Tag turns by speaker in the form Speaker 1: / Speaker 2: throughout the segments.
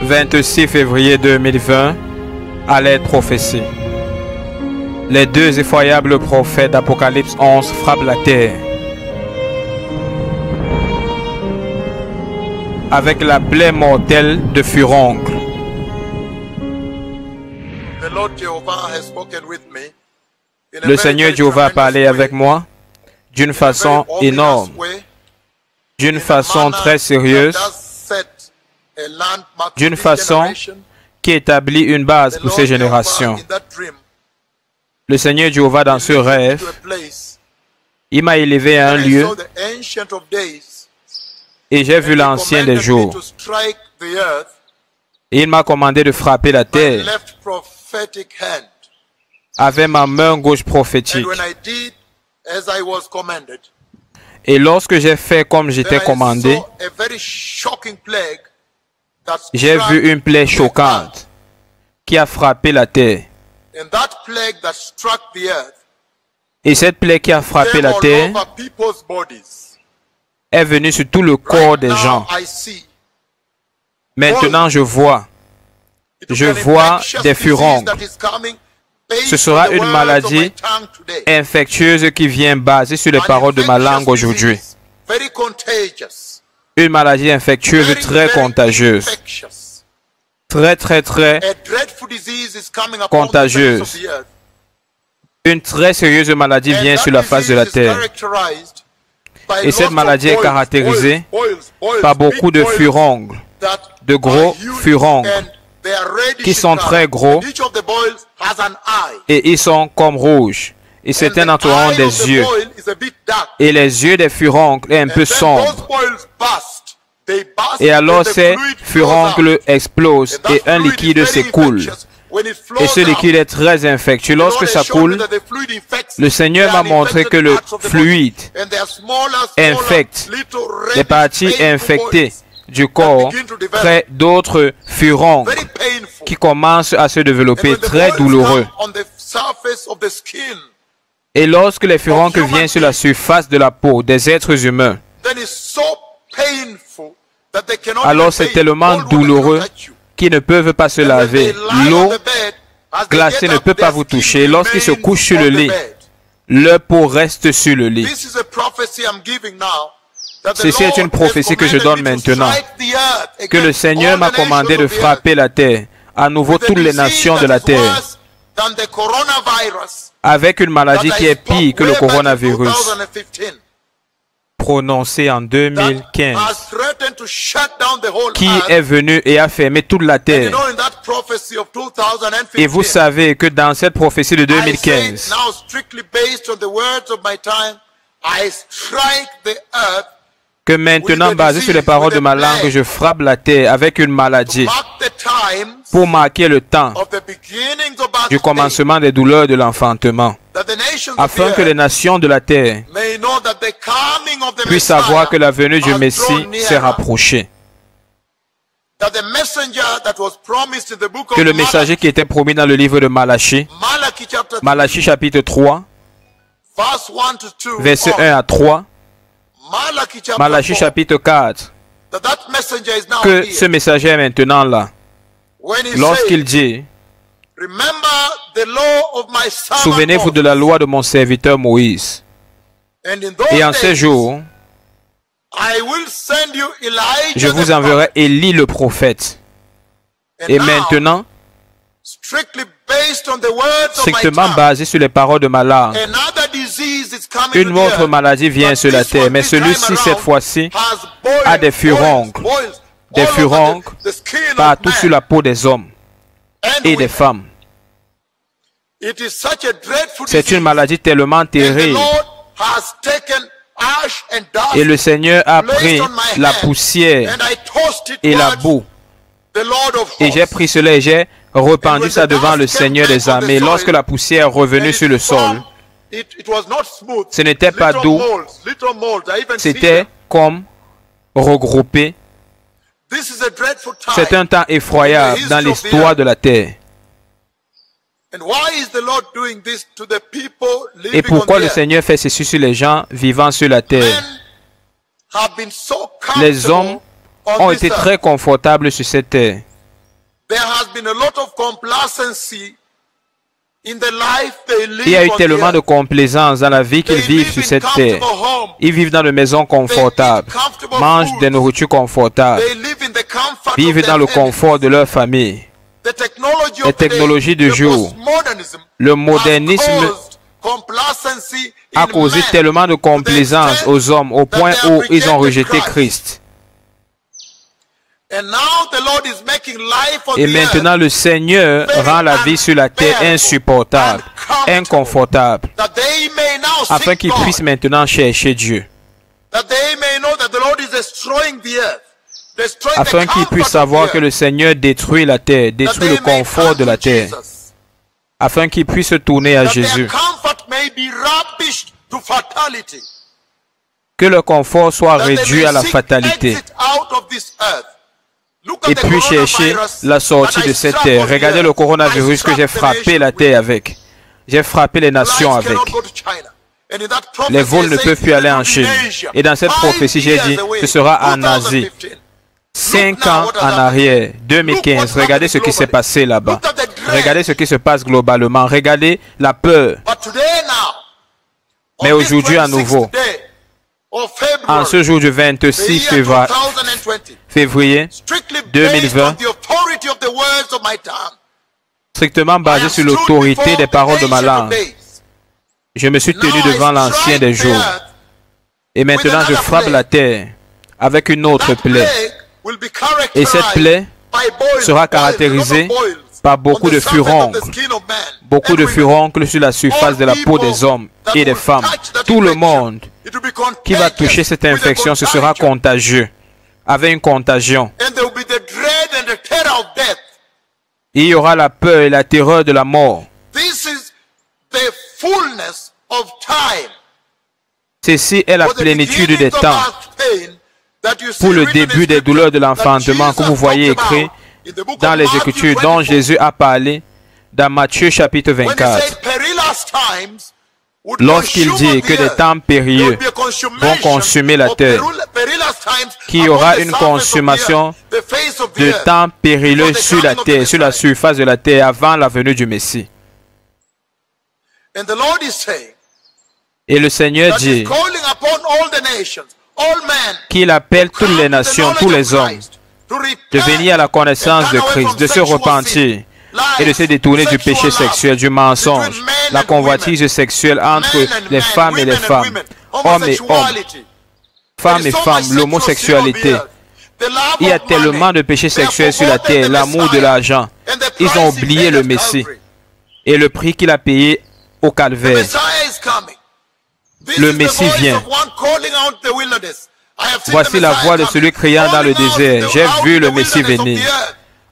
Speaker 1: 26 février 2020, à l'aide prophétie. Les deux effroyables prophètes d'Apocalypse 11 frappent la terre avec la plaie mortelle de furoncle. Le Seigneur Jéhovah a parlé avec moi d'une façon énorme, d'une façon très sérieuse, d'une façon qui établit une base pour ces générations. Le Seigneur Jéhovah, dans ce rêve, il m'a élevé à un lieu et j'ai vu l'Ancien des jours. Et il m'a commandé de frapper la terre avec ma main gauche prophétique. Et lorsque j'ai fait comme j'étais commandé, j'ai vu une plaie choquante qui a frappé la terre. Et cette plaie qui a frappé la terre est venue sur tout le corps des gens. Maintenant, je vois des furoncles. Ce sera une maladie infectieuse qui vient basée sur les paroles de ma langue aujourd'hui. Une maladie infectieuse très contagieuse. Très contagieuse. Une très sérieuse maladie vient sur la face de la terre. Et cette maladie est caractérisée par beaucoup de furoncles, de gros furoncles, qui sont très gros et ils sont comme rouges. Et certains d'entre eux ont des yeux. Et les yeux des furoncles est un peu sombre. Et alors ces furoncles explosent et un liquide s'écoule. Et ce liquide est très infectieux. Lorsque ça coule, le Seigneur m'a montré que le fluide infecte les parties infectées du corps près d'autres furoncles qui commencent à se développer, très douloureux. Et lorsque les furoncles viennent sur la surface de la peau des êtres humains, alors c'est tellement douloureux qu'ils ne peuvent pas se laver. L'eau glacée ne peut pas vous toucher. Lorsqu'ils se couchent sur le lit, leur peau reste sur le lit. Ceci est une prophétie que je donne maintenant, que le Seigneur m'a commandé de frapper la terre, à nouveau toutes les nations de la terre, avec une maladie qui est pire que le coronavirus, prononcé en 2015, qui est venu et a fermé toute la terre. Et vous savez que dans cette prophétie de 2015, que maintenant, basé sur les paroles de ma langue, je frappe la terre avec une maladie pour marquer le temps du commencement des douleurs de l'enfantement, afin que les nations de la terre puissent savoir que la venue du Messie s'est rapprochée. Que le messager qui était promis dans le livre de Malachie, Malachie chapitre 3, versets 1 à 3, Malachie chapitre 4, que ce messager est maintenant là. Lorsqu'il dit, souvenez-vous de la loi de mon serviteur Moïse. Et en ces jours, je vous enverrai Élie le prophète. Et maintenant, strictement basé sur les paroles de ma langue, une autre maladie vient sur la terre, mais celui-ci, cette fois-ci, a des furoncles partout sur la peau des hommes et des femmes. C'est une maladie tellement terrible. Et le Seigneur a pris la poussière et la boue. Et j'ai pris cela et j'ai répandu ça devant le Seigneur des armées. Lorsque la poussière est revenue sur le sol, ce n'était pas doux, c'était comme regroupé. C'est un temps effroyable dans l'histoire de la terre. Et pourquoi le Seigneur fait ceci sur les gens vivant sur la terre? Les hommes ont été très confortables sur cette terre. Il y a eu tellement de complaisance dans la vie qu'ils vivent sur cette terre. Ils vivent dans des maisons confortables, mangent des nourritures confortables, vivent dans le confort de leur famille. Les technologies du jour, le modernisme a causé tellement de complaisance aux hommes au point où ils ont rejeté Christ. Et maintenant, le Seigneur rend la vie sur la terre insupportable, inconfortable, afin qu'ils puissent maintenant chercher Dieu. Afin qu'ils puissent savoir que le Seigneur détruit la terre, détruit le confort de la terre, afin qu'ils puissent se tourner à Jésus. Que le confort soit réduit à la fatalité. Et puis chercher la sortie de cette terre. Regardez le coronavirus que j'ai frappé la terre avec. J'ai frappé les nations avec. Les vols ne peuvent plus aller en Chine. Et dans cette prophétie, j'ai dit, ce sera en Asie. 5 ans en arrière, 2015, regardez ce qui s'est passé là-bas. Regardez ce qui se passe globalement. Regardez la peur. Mais aujourd'hui à nouveau, en ce jour du 26 février 2020, strictement basé sur l'autorité des paroles de ma langue, je me suis tenu devant l'Ancien des jours. Et maintenant je frappe la terre avec une autre plaie. Et cette plaie sera caractérisée par beaucoup de furoncles. Beaucoup de furoncles sur la surface de la peau des hommes et des femmes. Tout le monde qui va toucher cette infection, ce sera contagieux, avec une contagion. Il y aura la peur et la terreur de la mort. Ceci est la plénitude des temps. Pour le début des douleurs de l'enfantement que vous voyez écrit dans les Écritures dont Jésus a parlé dans Matthieu chapitre 24. Lorsqu'il dit que des temps périlleux vont consumer la terre, qu'il y aura une consommation de temps périlleux sur la terre, sur la surface de la terre avant la venue du Messie. Et le Seigneur dit qu'il appelle toutes les nations, tous les hommes, de venir à la connaissance de Christ, de se repentir et de se détourner du péché sexuel, du mensonge, la convoitise sexuelle entre les femmes et les femmes, hommes et hommes, femmes et femmes, l'homosexualité. Il y a tellement de péchés sexuels sur la terre, l'amour de l'argent. Ils ont oublié le Messie et le prix qu'il a payé au calvaire. Le Messie vient. Voici la voix de celui criant dans le désert. J'ai vu le Messie venir.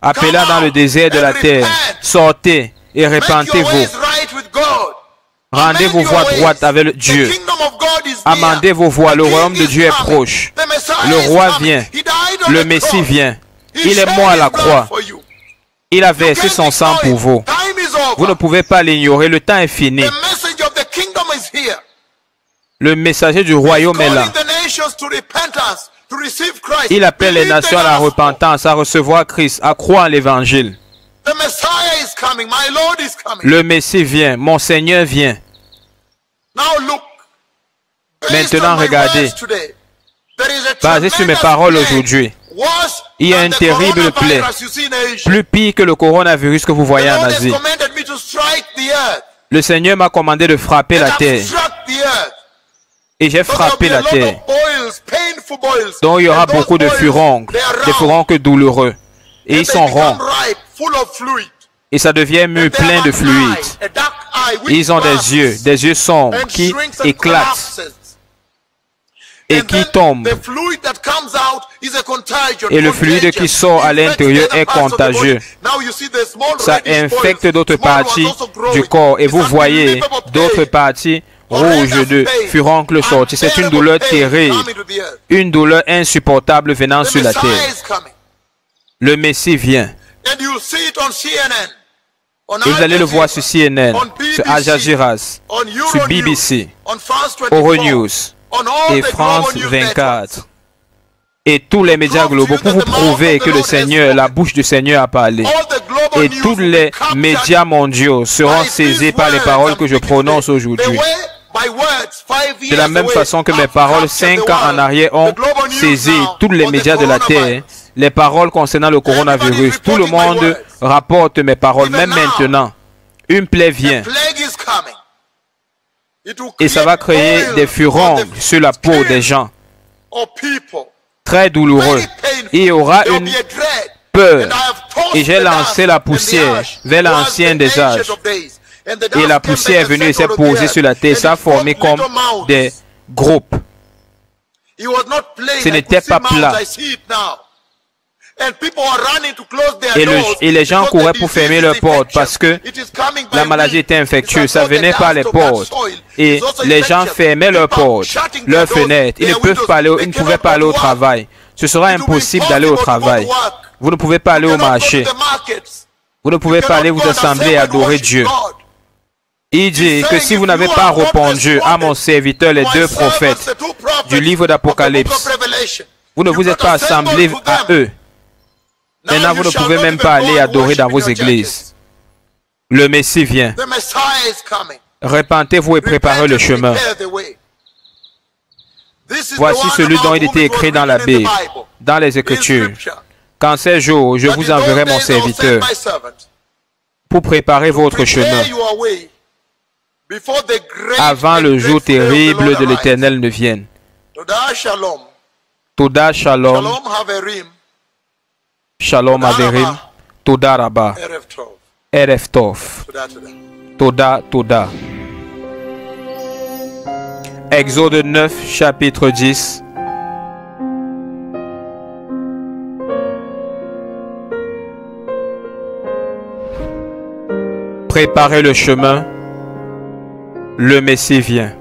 Speaker 1: Appelant dans le désert de la terre. Sortez et repentez-vous. Rendez vos voies droites avec Dieu. Amendez vos voies. Le royaume de Dieu est proche. Le roi vient. Le Messie vient. Il est mort à la croix. Il a versé son sang pour vous. Vous ne pouvez pas l'ignorer. Le temps est fini. Le messager du royaume est là. Il appelle les nations à la repentance, à recevoir Christ, à croire en l'évangile. Le Messie vient, mon Seigneur vient. Maintenant, regardez. Basé sur mes paroles aujourd'hui, il y a une terrible plaie, plus pire que le coronavirus que vous voyez en Asie. Le Seigneur m'a commandé de frapper la terre. Et j'ai frappé la terre. Donc il y aura beaucoup de furoncles, des furoncles douloureux. Et ils sont ronds. Et ça devient mûr plein de fluide. Ils ont des yeux sombres qui éclatent et qui tombent. Et le fluide qui sort à l'intérieur est contagieux. Ça infecte d'autres parties du corps. Et vous voyez d'autres parties rouges de furoncles sortis. C'est une douleur terrible. Une douleur insupportable venant sur la terre. Le Messie vient. Et vous allez le voir sur CNN, sur Al Jazeera, sur BBC, Euronews et France 24. et tous les médias globaux pour vous prouver que le Seigneur, la bouche du Seigneur a parlé. Et tous les médias mondiaux seront saisis par les paroles que je prononce aujourd'hui. De la même façon que mes paroles 5 ans en arrière ont saisi tous les médias de la terre, les paroles concernant le coronavirus. Tout le monde rapporte mes paroles, même maintenant. Une plaie vient. Et ça va créer des furoncles sur la peau des gens. Très douloureux. Il y aura une peur. Et j'ai lancé la poussière vers l'ancien des âges. Et la poussière est venue et s'est posée sur la terre. Ça a formé comme des groupes. Ce n'était pas plat. Et les gens couraient pour fermer leurs portes parce que la maladie était infectieuse. Ça venait par les portes. Et les gens fermaient leurs portes, leurs fenêtres. Ils ne pouvaient pas aller au travail. Ce sera impossible d'aller au travail. Vous ne pouvez pas aller au marché. Vous ne pouvez pas aller vous assembler et adorer Dieu. Il dit que si vous n'avez pas répondu à mon serviteur, les 2 prophètes du livre d'Apocalypse, vous ne vous êtes pas assemblés à eux. Maintenant, vous ne pouvez même pas aller adorer dans vos églises. Le Messie vient. Repentez-vous et préparez le chemin. Voici celui dont il était écrit dans la Bible, dans les Écritures. Qu'en ces jours, je vous enverrai mon serviteur pour préparer votre chemin avant le jour terrible de l'Éternel ne vienne. Toda Shalom. Shalom Averim. Toda Rabba. Erev Tov. Toda, Toda. Exode 9, chapitre 10. Préparez le chemin. Le Messie vient.